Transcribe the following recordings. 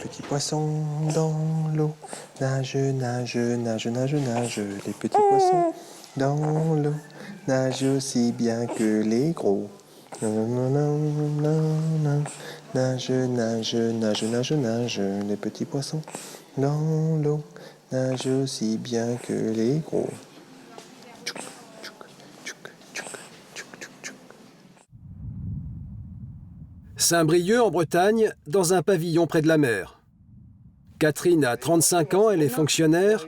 petits poissons dans l'eau. Nage, nage, nage, nage, nage. Les petits poissons dans l'eau. Nage aussi bien que les gros. Nage, nage, nage, nage, nage. Les petits poissons dans l'eau. Nage aussi bien que les gros. Saint-Brieuc, en Bretagne, dans un pavillon près de la mer. Catherine a 35 ans, elle est fonctionnaire.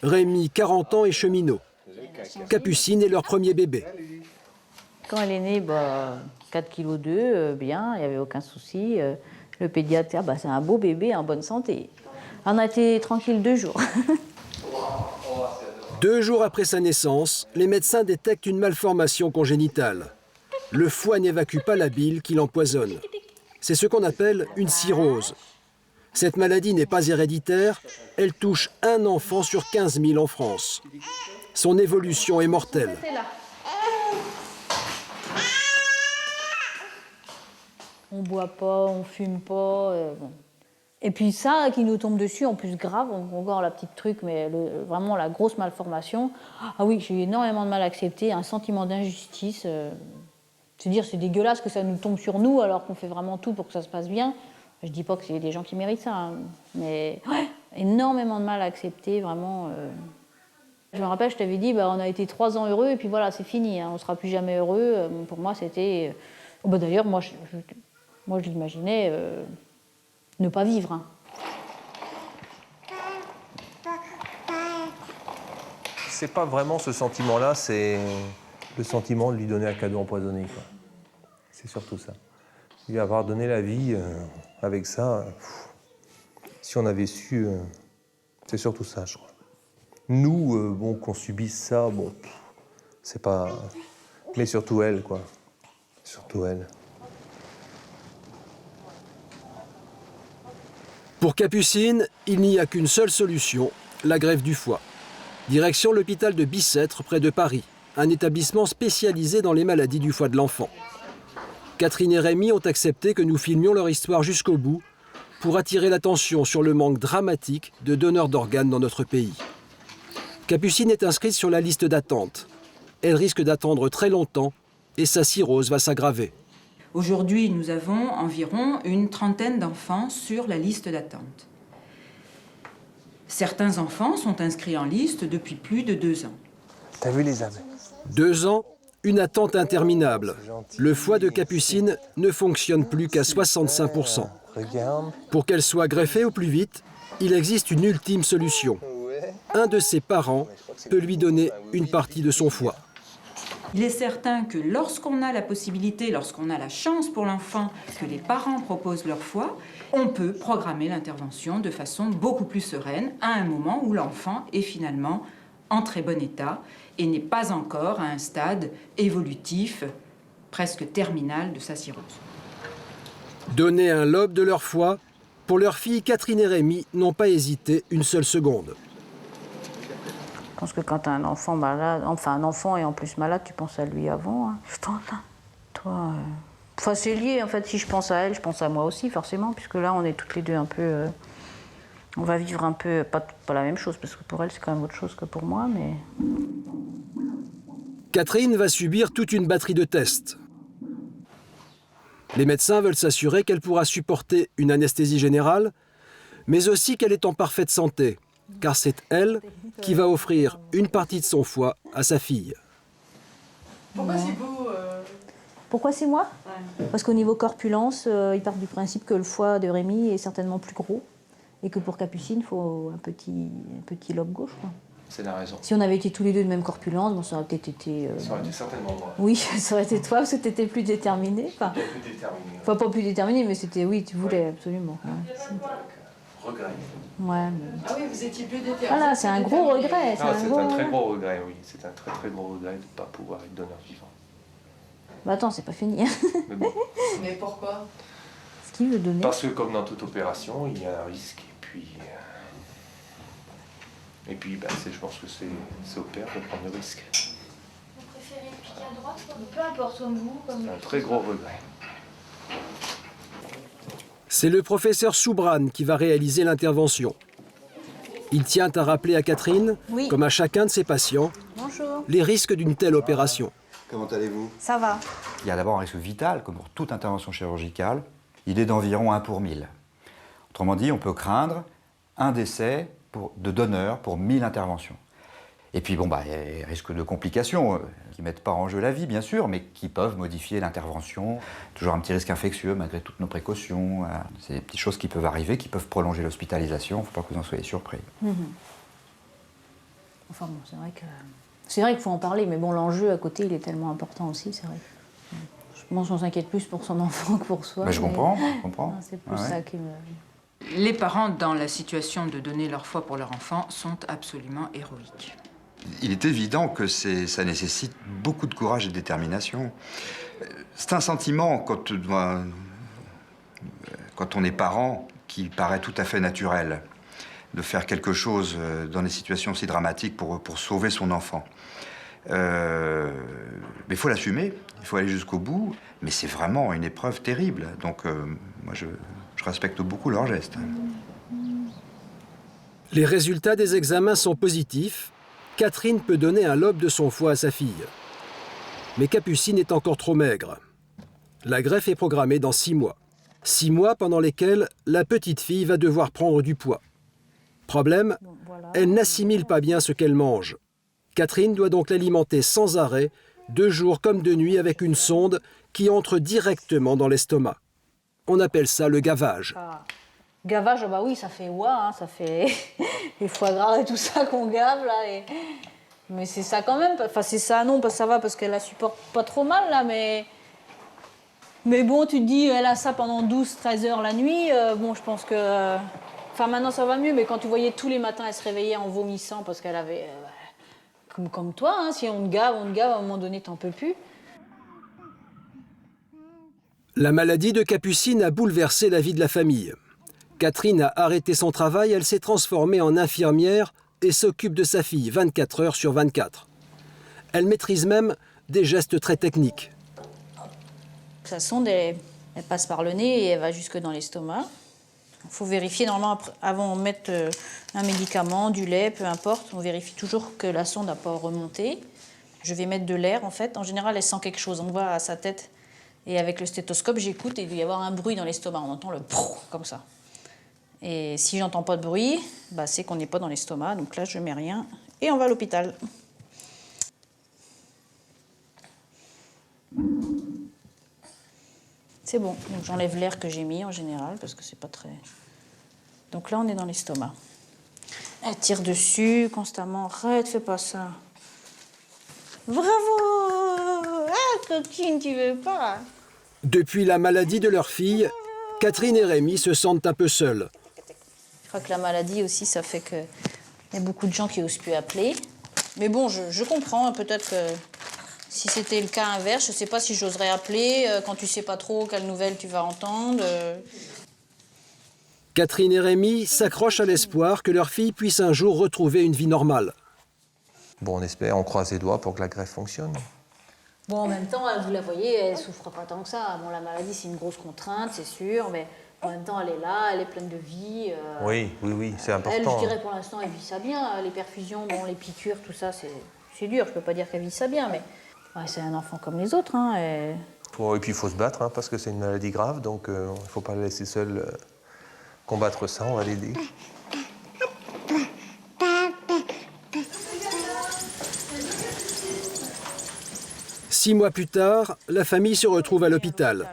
Rémi, 40 ans, est cheminot. Capucine est leur premier bébé. Quand elle est née, 4,2 kg, bien, il n'y avait aucun souci. Le pédiatre, c'est un beau bébé en bonne santé. On a été tranquille 2 jours. 2 jours après sa naissance, les médecins détectent une malformation congénitale. Le foie n'évacue pas la bile qui l'empoisonne. C'est ce qu'on appelle une cirrhose. Cette maladie n'est pas héréditaire, elle touche un enfant sur 15 000 en France. Son évolution est mortelle. On boit pas, on fume pas. Et puis ça qui nous tombe dessus, en plus grave, encore la petite truc, mais vraiment la grosse malformation. Ah oui, j'ai eu énormément de mal à accepter, un sentiment d'injustice. Se dire c'est dégueulasse que ça nous tombe sur nous alors qu'on fait vraiment tout pour que ça se passe bien. Je dis pas que c'est des gens qui méritent ça, hein, mais ouais, énormément de mal à accepter, vraiment. Je me rappelle, je t'avais dit, on a été 3 ans heureux et puis voilà, c'est fini, hein, on sera plus jamais heureux. Pour moi, c'était... d'ailleurs, moi, je l'imaginais ne pas vivre. Hein. C'est pas vraiment ce sentiment-là, c'est le sentiment de lui donner un cadeau empoisonné, quoi. C'est surtout ça. Lui avoir donné la vie avec ça, si on avait su, c'est surtout ça, je crois. Nous, qu'on subisse ça, c'est pas... Mais surtout elle, quoi. Surtout elle. Pour Capucine, il n'y a qu'une seule solution, la greffe du foie. Direction l'hôpital de Bicêtre, près de Paris, un établissement spécialisé dans les maladies du foie de l'enfant. Catherine et Rémi ont accepté que nous filmions leur histoire jusqu'au bout pour attirer l'attention sur le manque dramatique de donneurs d'organes dans notre pays. Capucine est inscrite sur la liste d'attente. Elle risque d'attendre très longtemps et sa cirrhose va s'aggraver. Aujourd'hui, nous avons environ une trentaine d'enfants sur la liste d'attente. Certains enfants sont inscrits en liste depuis plus de 2 ans. T'as vu les abeilles? 2 ans, une attente interminable. Le foie de Capucine ne fonctionne plus qu'à 65%. Pour qu'elle soit greffée au plus vite, il existe une ultime solution. Un de ses parents peut lui donner une partie de son foie. Il est certain que lorsqu'on a la possibilité, lorsqu'on a la chance pour l'enfant que les parents proposent leur foie, on peut programmer l'intervention de façon beaucoup plus sereine à un moment où l'enfant est finalement en très bon état et n'est pas encore à un stade évolutif presque terminal de sa cirrhose. Donner un lobe de leur foie, pour leur fille Catherine et Rémi n'ont pas hésité une seule seconde. Je pense que quand tu as un enfant malade, un enfant et en plus malade, tu penses à lui avant. Hein. Toi, c'est lié en fait. Si je pense à elle, je pense à moi aussi forcément, puisque là on est toutes les deux un peu. On va vivre un peu pas la même chose, parce que pour elle c'est quand même autre chose que pour moi, mais. Catherine va subir toute une batterie de tests. Les médecins veulent s'assurer qu'elle pourra supporter une anesthésie générale, mais aussi qu'elle est en parfaite santé, car c'est elle qui va offrir une partie de son foie à sa fille. Pourquoi c'est vous Pourquoi c'est moi? Ouais. Parce qu'au niveau corpulence, ils partent du principe que le foie de Rémi est certainement plus gros et que pour Capucine, il faut un petit lobe gauche. Quoi. C'est la raison. Si on avait été tous les deux de même corpulence, ça aurait peut-être été... Ça aurait été certainement moi. Oui, ça aurait été toi, parce que tu étais plus déterminé. Plus déterminé. Enfin, pas plus déterminé, mais c'était... Oui, tu voulais, absolument. Regret. Ouais, mais... Ah oui, vous étiez plus déterminé. Voilà, c'est un gros regret. C'est un très gros regret, oui. C'est un très très gros regret de ne pas pouvoir être donneur vivant. Attends, c'est pas fini. Mais bon. Mais pourquoi? Ce qu'il veut donner. Parce que comme dans toute opération, il y a un risque. Et puis je pense que c'est au père de prendre le risque. Vous préférez piquer à droite? Peu importe, comme vous. C'est un très gros regret. C'est le professeur Soubran qui va réaliser l'intervention. Il tient à rappeler à Catherine, Oui. comme à chacun de ses patients, Bonjour. les risques d'une telle opération. Comment allez-vous? Ça va. Il y a d'abord un risque vital, comme pour toute intervention chirurgicale. Il est d'environ 1 pour 1000. Autrement dit, on peut craindre un décès de donneur pour 1000 interventions. Et puis, il y a les risques de complications qui ne mettent pas en jeu la vie, bien sûr, mais qui peuvent modifier l'intervention. Toujours un petit risque infectieux, malgré toutes nos précautions. C'est des petites choses qui peuvent arriver, qui peuvent prolonger l'hospitalisation. Il ne faut pas que vous en soyez surpris. Enfin bon, c'est vrai qu'il faut en parler, mais bon, l'enjeu à côté, il est tellement important aussi, c'est vrai. Je pense qu'on s'inquiète plus pour son enfant que pour soi. Mais je comprends. Non, c'est plus ça qui me... Les parents, dans la situation de donner leur foi pour leur enfant, sont absolument héroïques. Il est évident que ça nécessite beaucoup de courage et de détermination. C'est un sentiment, quand on est parent, qui paraît tout à fait naturel, de faire quelque chose dans des situations aussi dramatiques pour sauver son enfant. Mais il faut l'assumer, il faut aller jusqu'au bout, mais c'est vraiment une épreuve terrible. Donc moi, je respecte beaucoup leurs gestes. Les résultats des examens sont positifs. Catherine peut donner un lobe de son foie à sa fille. Mais Capucine est encore trop maigre. La greffe est programmée dans 6 mois. 6 mois pendant lesquels la petite fille va devoir prendre du poids. Problème, elle n'assimile pas bien ce qu'elle mange. Catherine doit donc l'alimenter sans arrêt, de jour comme de nuit, avec une sonde qui entre directement dans l'estomac. On appelle ça le gavage. Gavage, bah oui, ça fait ça fait les foie gras et tout ça qu'on gave là. Mais c'est ça quand même. Enfin, c'est ça, non, ça va parce qu'elle la supporte pas trop mal là, mais bon, tu te dis, elle a ça pendant 12-13 heures la nuit. Bon, je pense que. Enfin, maintenant ça va mieux, mais quand tu voyais tous les matins, elle se réveillait en vomissant parce qu'elle avait. Comme toi, hein, si on te gave, à un moment donné, t'en peux plus. La maladie de Capucine a bouleversé la vie de la famille. Catherine a arrêté son travail, elle s'est transformée en infirmière et s'occupe de sa fille 24 heures sur 24. Elle maîtrise même des gestes très techniques. Sa sonde, elle passe par le nez et elle va jusque dans l'estomac. Il faut vérifier, normalement, avant de mettre un médicament, du lait, peu importe, on vérifie toujours que la sonde n'a pas remonté. Je vais mettre de l'air, en fait. En général, elle sent quelque chose. On va à sa tête et avec le stéthoscope, j'écoute et il doit y avoir un bruit dans l'estomac. On entend le prou, comme ça. Et si j'entends pas de bruit, c'est qu'on n'est pas dans l'estomac. Donc là, je mets rien et on va à l'hôpital. C'est bon. Donc j'enlève l'air que j'ai mis en général parce que c'est pas très... Donc là, on est dans l'estomac. Elle tire dessus constamment. Arrête, fais pas ça. Bravo! Ah, coquine, tu veux pas? Depuis la maladie de leur fille, Catherine et Rémi se sentent un peu seuls. Je crois que la maladie aussi, ça fait qu'il y a beaucoup de gens qui n'osent plus appeler. Mais bon, je comprends. Peut-être que si c'était le cas inverse, je ne sais pas si j'oserais appeler quand tu ne sais pas trop quelle nouvelle tu vas entendre. Catherine et Rémi s'accrochent à l'espoir que leur fille puisse un jour retrouver une vie normale. Bon, on espère, on croise les doigts pour que la greffe fonctionne. Bon, en même temps, vous la voyez, elle ne souffre pas tant que ça. Bon, la maladie, c'est une grosse contrainte, c'est sûr, mais en même temps, elle est là, elle est pleine de vie. Oui, c'est important. Elle, je dirais pour l'instant, elle vit ça bien. Les perfusions, bon, les piqûres, tout ça, c'est dur. Je ne peux pas dire qu'elle vit ça bien, mais c'est un enfant comme les autres. Hein, et puis il faut se battre, parce que c'est une maladie grave, donc il ne faut pas la laisser seule combattre ça, on va l'aider. Six mois plus tard, la famille se retrouve à l'hôpital.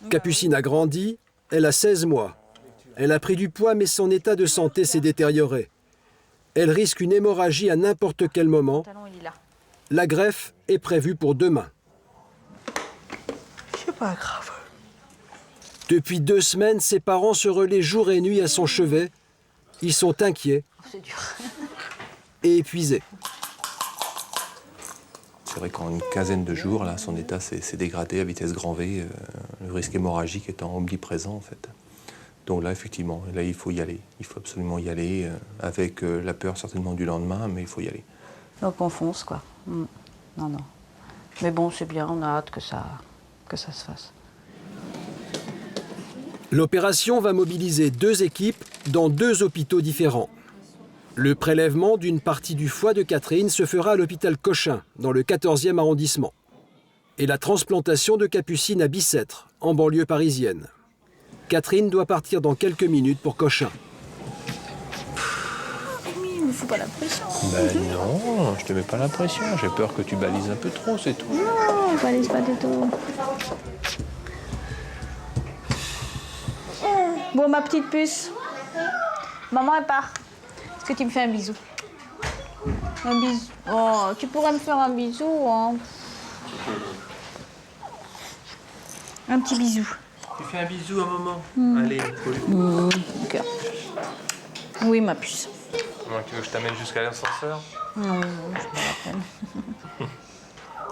Capucine a grandi, elle a 16 mois. Elle a pris du poids, mais son état de santé s'est détérioré. Elle risque une hémorragie à n'importe quel moment. La greffe est prévue pour demain. C'est pas grave. Depuis 2 semaines, ses parents se relaient jour et nuit à son chevet. Ils sont inquiets et épuisés. C'est vrai qu'en une quinzaine de jours, là, son état s'est dégradé à vitesse grand V, le risque hémorragique étant omniprésent, en fait. Donc là, effectivement, là, il faut y aller. Il faut absolument y aller, avec la peur certainement du lendemain, mais il faut y aller. Donc on fonce, quoi. Non. Mais bon, c'est bien, on a hâte que ça se fasse. L'opération va mobiliser 2 équipes dans 2 hôpitaux différents. Le prélèvement d'une partie du foie de Catherine se fera à l'hôpital Cochin, dans le 14e arrondissement. Et la transplantation de Capucine à Bicêtre, en banlieue parisienne. Catherine doit partir dans quelques minutes pour Cochin. Il me faut pas la pression. Ben non, je te mets pas la pression. J'ai peur que tu balises un peu trop, c'est tout. Non, je balise pas du tout. Bon, ma petite puce. Maman, elle part. Est-ce que tu me fais un bisou? Un bisou. Oh, tu pourrais me faire un bisou, hein? Un petit bisou. Tu fais un bisou un moment. Allez, Ok. Oui, ma puce. Tu veux que je t'amène jusqu'à l'ascenseur? Non, c'est pas la peine.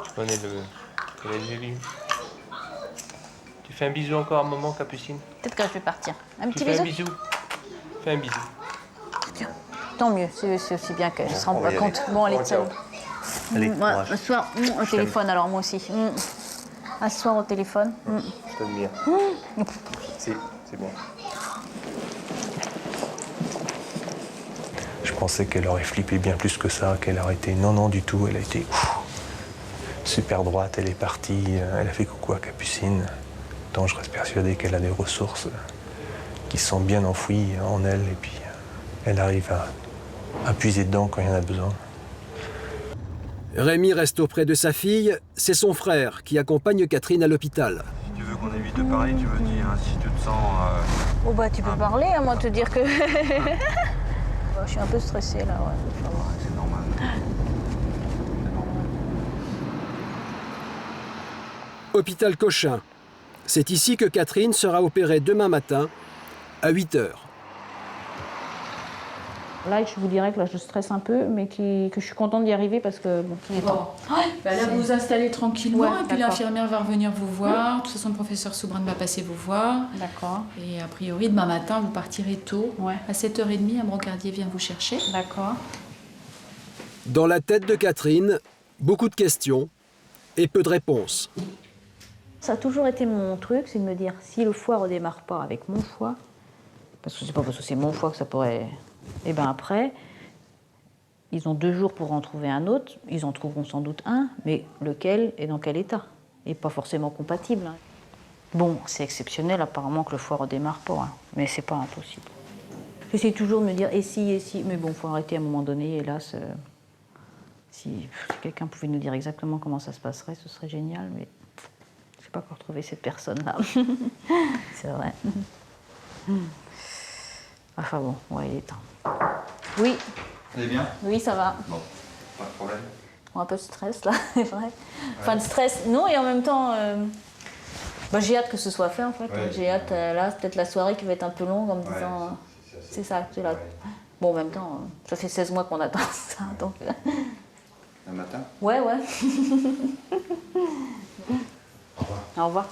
Je connais le début. Tu fais un bisou encore un moment, Capucine? Peut-être que je vais partir. Un Tu petit fais bisou? un bisou? Fais un bisou. Tiens. Tant mieux, c'est aussi bien qu'elle ne se rende On va pas y compte. aller. Bon, allez, Bon, ciao. Allez, Ouais, courage. ce soir, au téléphone, alors moi aussi. À ce soir au téléphone. Je t'admire. Si, c'est bon. Je pensais qu'elle aurait flippé bien plus que ça, qu'elle aurait été... Non, du tout. Elle a été super droite. Elle est partie. Elle a fait coucou à Capucine. Tant je reste persuadé qu'elle a des ressources qui sont bien enfouies en elle. Et puis, elle arrive à puiser dedans quand il y en a besoin. Rémi reste auprès de sa fille. C'est son frère qui accompagne Catherine à l'hôpital. Si tu veux qu'on évite de parler, tu me dis, hein, si tu te sens... Oh bah tu peux parler, à moi te dire que... Je suis un peu stressée là, ouais. C'est normal. Hôpital Cochin. C'est ici que Catherine sera opérée demain matin à 8 h. Là, je vous dirais que là, je stresse un peu, mais que je suis contente d'y arriver parce que bon, il est temps. Bah là, vous vous installez tranquillement, Ouais, et puis d'accord. l'infirmière va revenir vous voir. De toute façon, le professeur Soubran va passer vous voir. D'accord, Et a priori, demain matin, vous partirez tôt. Ouais. À 7h30, un brancardier vient vous chercher. d'accord. Dans la tête de Catherine, beaucoup de questions et peu de réponses. Ça a toujours été mon truc, c'est de me dire, si le foie redémarre pas avec mon foie, parce que c'est pas parce que c'est mon foie que ça pourrait... Et bien après, ils ont 2 jours pour en trouver un autre, ils en trouveront sans doute un, mais lequel et dans quel état? Et pas forcément compatible. Hein. Bon, c'est exceptionnel apparemment que le foie redémarre pas, hein, mais c'est pas impossible. J'essaie toujours de me dire, et si, mais bon, faut arrêter à un moment donné, hélas. Si quelqu'un pouvait nous dire exactement comment ça se passerait, ce serait génial, mais je n'ai pas encore trouvé cette personne-là. C'est vrai. Enfin bon, ouais, il est temps. Oui, Vous allez bien? oui, ça va. Bon, pas de problème. Bon, un peu de stress, là, c'est vrai. Enfin, de stress, non, et en même temps, bah, j'ai hâte que ce soit fait, en fait. Ouais. J'ai hâte, là, c'est peut-être la soirée qui va être un peu longue en me disant... c'est ça, c'est là. Ouais. Bon, en même temps, ça fait 16 mois qu'on attend ça, donc... Un matin? Ouais, ouais. Au revoir. Au revoir.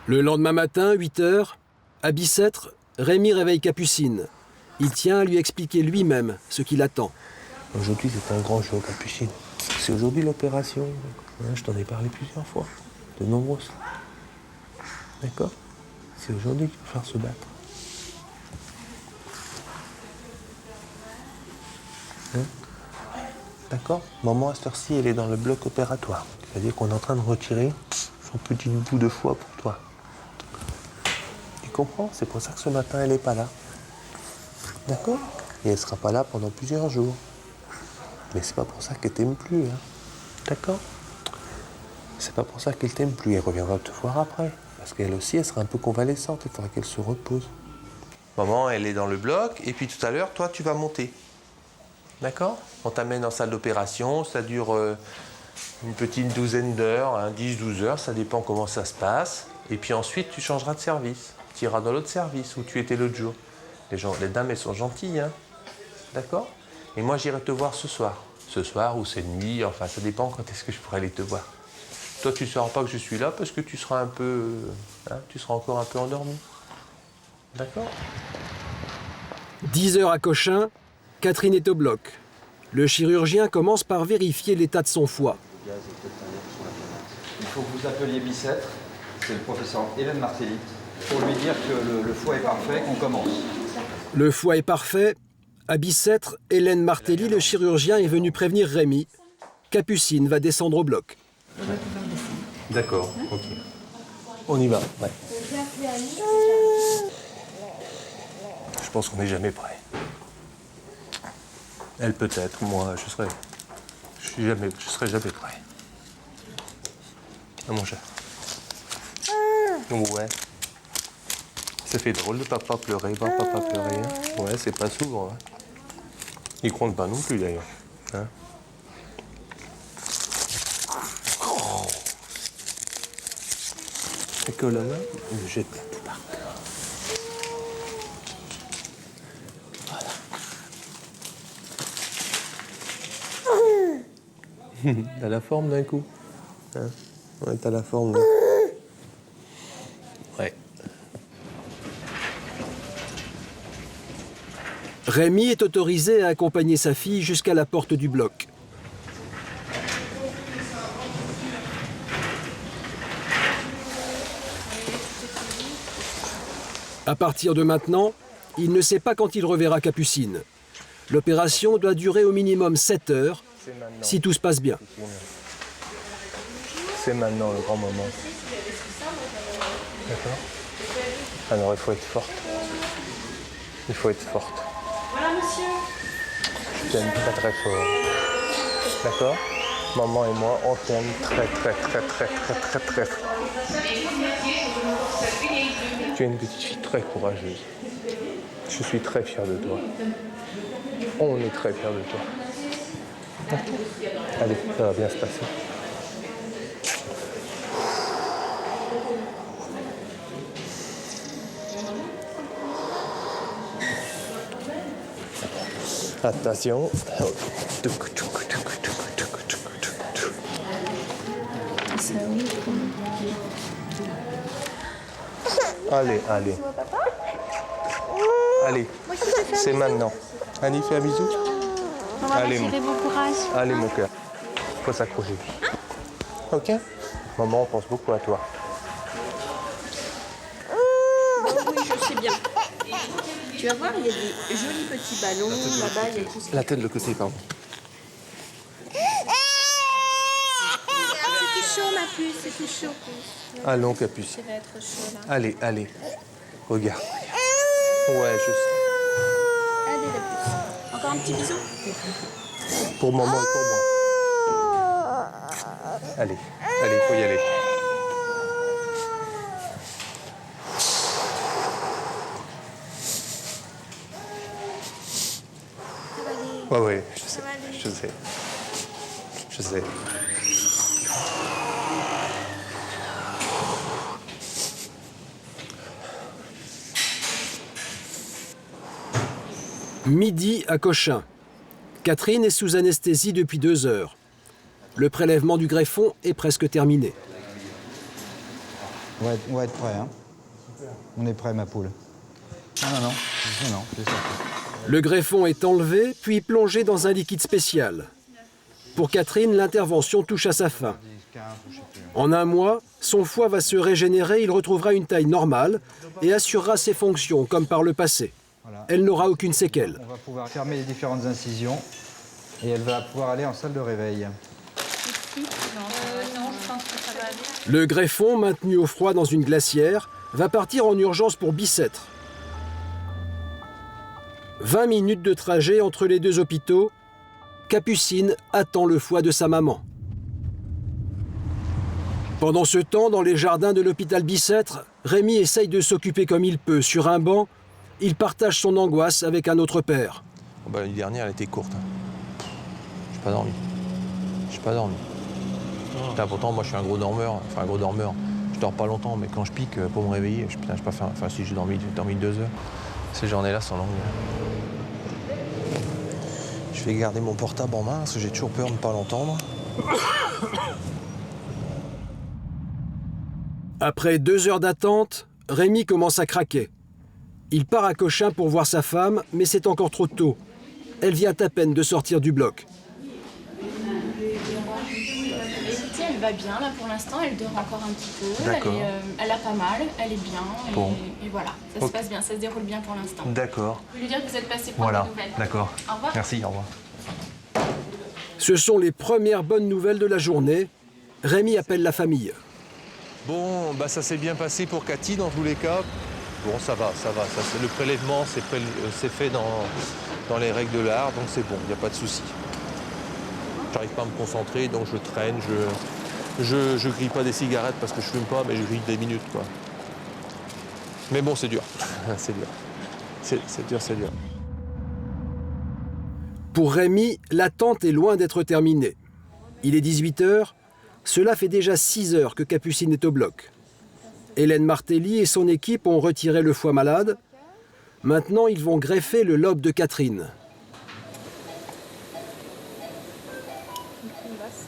Le lendemain matin, 8 h, à Bicêtre, Rémi réveille Capucine. Il tient à lui expliquer lui-même ce qui l'attend. Aujourd'hui, c'est un grand jour, Capucine. C'est aujourd'hui l'opération. Hein, je t'en ai parlé plusieurs fois, de nombreuses. D'accord? C'est aujourd'hui qu'il va falloir se battre. Hein? D'accord? Maman, à cette heure-ci, elle est dans le bloc opératoire. C'est-à-dire qu'on est en train de retirer son petit bout de foie pour toi. Tu comprends? C'est pour ça que ce matin, elle n'est pas là. D'accord? Et elle ne sera pas là pendant plusieurs jours. Mais c'est pas pour ça qu'elle t'aime plus, hein. D'accord? C'est pas pour ça qu'elle t'aime plus. Elle reviendra te voir après. Parce qu'elle aussi, elle sera un peu convalescente. Il faudra qu'elle se repose. Maman, elle est dans le bloc. Et puis tout à l'heure, toi, tu vas monter. D'accord? On t'amène en salle d'opération. Ça dure une petite douzaine d'heures, hein, 10-12 heures. Ça dépend comment ça se passe. Et puis ensuite, tu changeras de service. Tu iras dans l'autre service où tu étais l'autre jour. Les dames, elles sont gentilles, hein. D'accord? Et moi, j'irai te voir ce soir. Ce soir ou cette nuit, enfin, ça dépend quand est-ce que je pourrai aller te voir. Toi, tu ne sauras pas que je suis là parce que tu seras un peu... hein, tu seras encore un peu endormi. D'accord? 10 heures à Cochin, Catherine est au bloc. Le chirurgien commence par vérifier l'état de son foie. Il faut que vous appeliez Bicêtre, c'est le professeur Hélène Martelly, pour lui dire que le foie est parfait, qu'on commence. Le foie est parfait. À Bicêtre, Hélène Martelly, le chirurgien, est venu prévenir Rémi. Capucine va descendre au bloc. D'accord, ok. On y va, ouais. Je pense qu'on n'est jamais prêt. Elle peut-être, moi je serai jamais prêt. Ah mon chat. Ouais. Ça fait drôle de papa pleurer, voir papa pleurer. Hein. Ouais, c'est pas souvent. Hein. Il compte pas non plus d'ailleurs. Hein. Oh. Et que la main, il me jette tout par terre. Voilà. T'as la forme d'un coup. Hein. Ouais, t'as la forme. Là. Ouais. Rémi est autorisé à accompagner sa fille jusqu'à la porte du bloc. À partir de maintenant, il ne sait pas quand il reverra Capucine. L'opération doit durer au minimum 7 heures, si tout se passe bien. C'est maintenant le grand moment. D'accord? Alors il faut être forte. Il faut être forte. Voilà, monsieur. Je t'aime très très fort. D'accord? Maman et moi, on t'aime très très très très très très très fort. Tu es une petite fille très courageuse. Je suis très fier de toi. On est très fiers de toi. Allez, ça va bien se passer. Attention. Allez, allez. Allez, c'est maintenant. Allez, fais un bisou. Allez, Bon courage. allez, mon cœur. Faut s'accrocher. Ok? Maman, on pense beaucoup à toi. Oui, je sais bien. Tu vas voir, il y a des jolis petits ballons. Là-bas, il y a tout ça. La tête de côté, pardon. C'est tout chaud, ma puce, c'est tout chaud. Allons, Capucine. Ça va être chaud, là. Allez, allez. Regarde. Ouais, je sais. Allez, la puce. Encore un petit bisou? Pour maman et pour moi. Allez, allez, faut y aller. Ouais, ouais, je sais, je sais. Je sais. Midi à Cochin. Catherine est sous anesthésie depuis 2 heures. Le prélèvement du greffon est presque terminé. On va être prêt, hein. On est prêt, ma poule. Non, c'est ça. Le greffon est enlevé, puis plongé dans un liquide spécial. Pour Catherine, l'intervention touche à sa fin. En 1 mois, son foie va se régénérer, il retrouvera une taille normale et assurera ses fonctions comme par le passé. Elle n'aura aucune séquelle. On va pouvoir fermer les différentes incisions et elle va pouvoir aller en salle de réveil. Le greffon, maintenu au froid dans une glacière, va partir en urgence pour Bicêtre. 20 minutes de trajet entre les 2 hôpitaux. Capucine attend le foie de sa maman. Pendant ce temps, dans les jardins de l'hôpital Bicêtre, Rémi essaye de s'occuper comme il peut. Sur un banc, il partage son angoisse avec un autre père. Oh bah, l'année dernière, elle était courte. J'ai pas dormi. Putain, pourtant, moi, je suis un gros dormeur. Enfin, un gros dormeur. Je dors pas longtemps, mais quand je pique pour me réveiller, je peux pas faire... Enfin, si j'ai dormi 2 heures. Ces journées-là sont longues. Je vais garder mon portable en main, parce que j'ai toujours peur de ne pas l'entendre. Après 2 heures d'attente, Rémi commence à craquer. Il part à Cochin pour voir sa femme, mais c'est encore trop tôt. Elle vient à peine de sortir du bloc. Écoutez, elle va bien là pour l'instant, elle dort encore un petit peu. D'accord. Elle a pas mal, elle est bien. Bon. Et voilà, ça se passe bien, ça se déroule bien pour l'instant. D'accord. Vous lui dire que vous êtes passé pour Voilà, des nouvelles. d'accord. Au revoir. Merci, au revoir. Ce sont les premières bonnes nouvelles de la journée. Rémi appelle la famille. Bon, bah ça s'est bien passé pour Cathy dans tous les cas. Bon, ça va. Le prélèvement, c'est fait dans les règles de l'art, donc c'est bon, il n'y a pas de souci. J'arrive pas à me concentrer, donc je traîne, je grille pas des cigarettes parce que je fume pas, mais je grille des minutes, quoi. Mais bon, c'est dur, c'est dur. C'est dur. Pour Rémi, l'attente est loin d'être terminée. Il est 18h, cela fait déjà 6 heures que Capucine est au bloc. Hélène Martelly et son équipe ont retiré le foie malade. Maintenant, ils vont greffer le lobe de Catherine.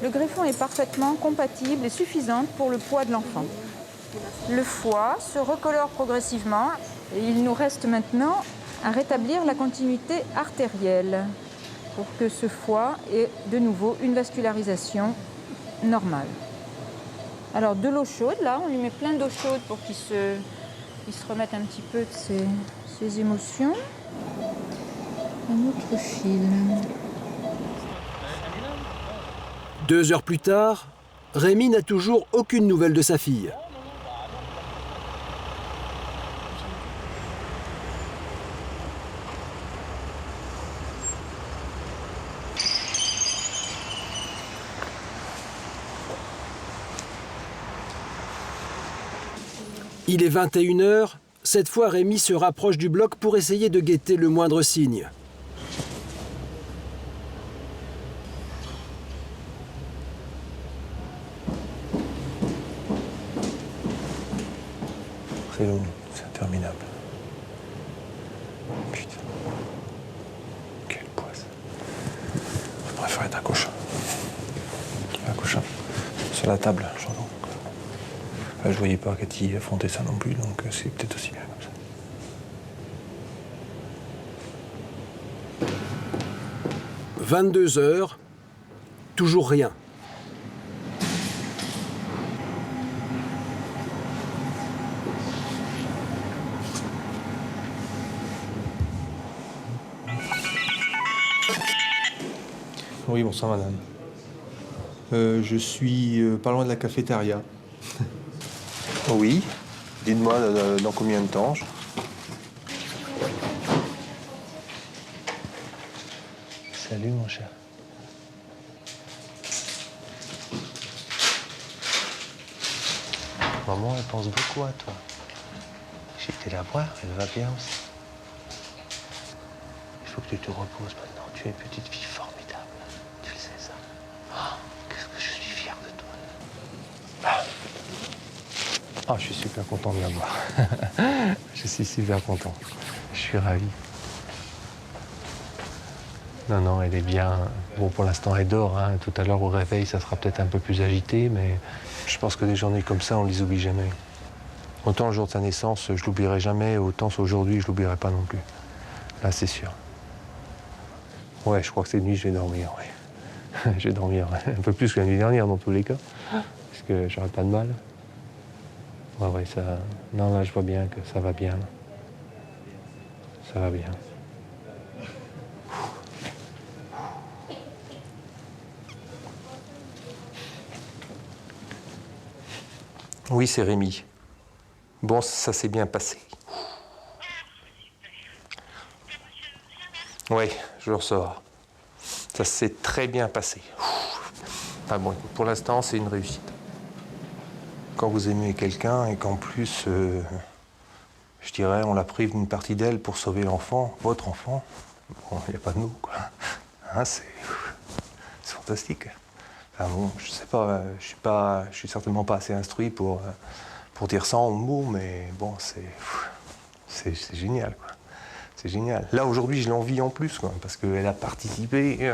Le greffon est parfaitement compatible et suffisant pour le poids de l'enfant. Le foie se recolore progressivement et il nous reste maintenant à rétablir la continuité artérielle pour que ce foie ait de nouveau une vascularisation normale. Alors de l'eau chaude, là, on lui met plein d'eau chaude pour qu'il se remette un petit peu de ses émotions. Un autre fil. 2 heures plus tard, Rémi n'a toujours aucune nouvelle de sa fille. Il est 21h. Cette fois, Rémi se rapproche du bloc pour essayer de guetter le moindre signe. C'est long, c'est interminable. Putain. Quelle poisse. Je préfère être à Cochin. À Cochin. Sur la table, j'entends. Je voyais pas Cathy affronter ça non plus, donc c'est peut-être aussi bien comme ça. 22h, toujours rien. Oui, bonsoir madame. Je suis pas loin de la cafétéria. Oui. Dites-moi dans combien de temps Salut mon cher. Maman, elle pense beaucoup à toi. J'ai été la voir, elle va bien aussi. Il faut que tu te reposes maintenant. Tu es une petite fille formidable. Tu le sais ça. Oh, qu'est-ce que je suis fier de toi. Oh, je suis super content de la voir. Je suis super content. Je suis ravi. Non, elle est bien. Bon, pour l'instant, elle dort. Hein. Tout à l'heure, au réveil, ça sera peut-être un peu plus agité, mais je pense que des journées comme ça, on les oublie jamais. Autant le jour de sa naissance, je l'oublierai jamais, autant aujourd'hui, je l'oublierai pas non plus. Là, c'est sûr. Ouais, je crois que cette nuit, je vais dormir, ouais. Je vais dormir un peu plus que la nuit dernière, dans tous les cas, parce que j'aurai pas de mal. Ouais, ça... Non, là, je vois bien que ça va bien. Ça va bien. Oui, c'est Rémi. Bon, ça s'est bien passé. Oui, je le ressors. Ça s'est très bien passé. Ah bon, pour l'instant, c'est une réussite. Quand vous aimez quelqu'un et qu'en plus, je dirais, on la prive d'une partie d'elle pour sauver l'enfant, votre enfant, bon, il n'y a pas de mots, quoi. Hein, c'est fantastique. Enfin bon, je sais pas, je suis certainement pas assez instruit pour dire ça en mots, mais bon, c'est génial, quoi. C'est génial. Là, aujourd'hui, je l'envie en plus, quoi, parce qu'elle a participé,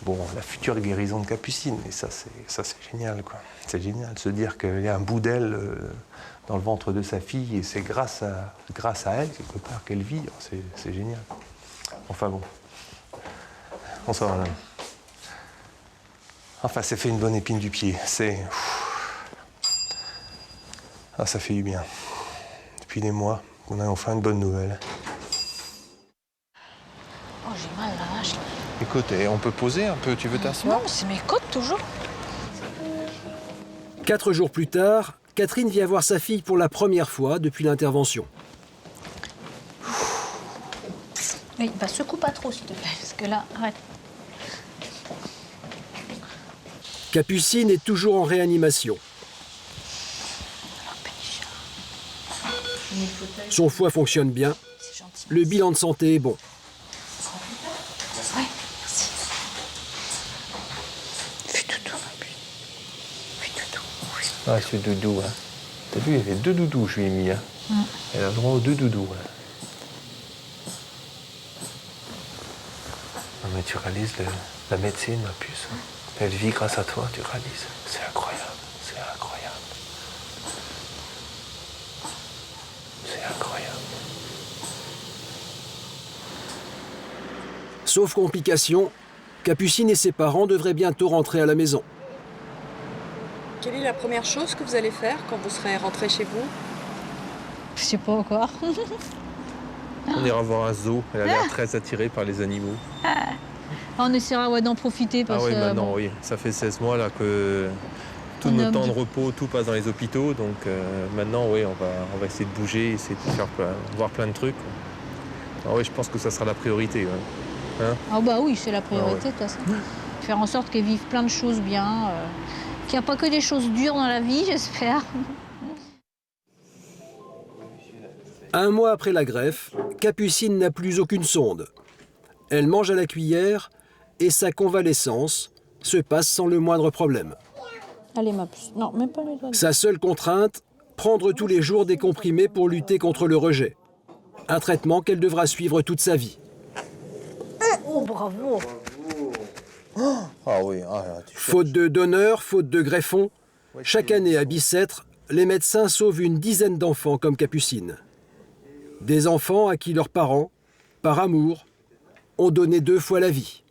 bon, à la future guérison de Capucine. Et ça, c'est génial, quoi. C'est génial de se dire qu'il y a un bout d'elle dans le ventre de sa fille, et c'est grâce à elle, quelque part, qu'elle vit. C'est génial. Enfin bon. Bonsoir, madame. Enfin, c'est fait une bonne épine du pied. Ah, ça fait du bien. Depuis des mois, on a enfin une bonne nouvelle. Oh, j'ai mal la vache. Écoute, on peut poser un peu, tu veux t'asseoir? Non, c'est mes côtes toujours. 4 jours plus tard, Catherine vient voir sa fille pour la première fois depuis l'intervention. Oui, bah secoue pas trop, s'il te plaît, parce que là, arrête. Capucine est toujours en réanimation. Son foie fonctionne bien. Le bilan de santé est bon. Ouais, merci. Fais doudou. Fais doudou. Ah, ce doudou, hein. T'as vu, il y avait 2 doudous, je lui ai mis. Hein. Elle a le droit aux 2 doudous. Hein. Non, mais tu réalises la médecine, ma puce. Hein. Elle vit grâce à toi, tu réalises. C'est incroyable, c'est incroyable. C'est incroyable. Sauf complication, Capucine et ses parents devraient bientôt rentrer à la maison. Quelle est la première chose que vous allez faire quand vous serez rentré chez vous? Je sais pas encore. On ira voir un zoo. Elle a l'air très attirée par les animaux. On essaiera d'en profiter parce ah oui, que. maintenant, bon, oui. Ça fait 16 mois là que tout notre temps de repos, tout passe dans les hôpitaux. Donc maintenant, oui, on va essayer de bouger, essayer de faire voir plein de trucs. Ah oui, je pense que ça sera la priorité. Ouais. Hein? Ah bah oui, c'est la priorité Ah ouais. de toute façon. Faire en sorte qu'elles vivent plein de choses bien. Qu'il n'y a pas que des choses dures dans la vie, j'espère. 1 mois après la greffe, Capucine n'a plus aucune sonde. Elle mange à la cuillère et sa convalescence se passe sans le moindre problème. Allez, ma puce. Non, même pas les doigts. Sa seule contrainte, prendre tous les jours des comprimés pour lutter contre le rejet. Un traitement qu'elle devra suivre toute sa vie. Oh, bravo. Ah oui, Faute de donneurs, faute de greffons, chaque année à Bicêtre, les médecins sauvent une dizaine d'enfants comme Capucine. Des enfants à qui leurs parents, par amour, ont donné 2 fois la vie.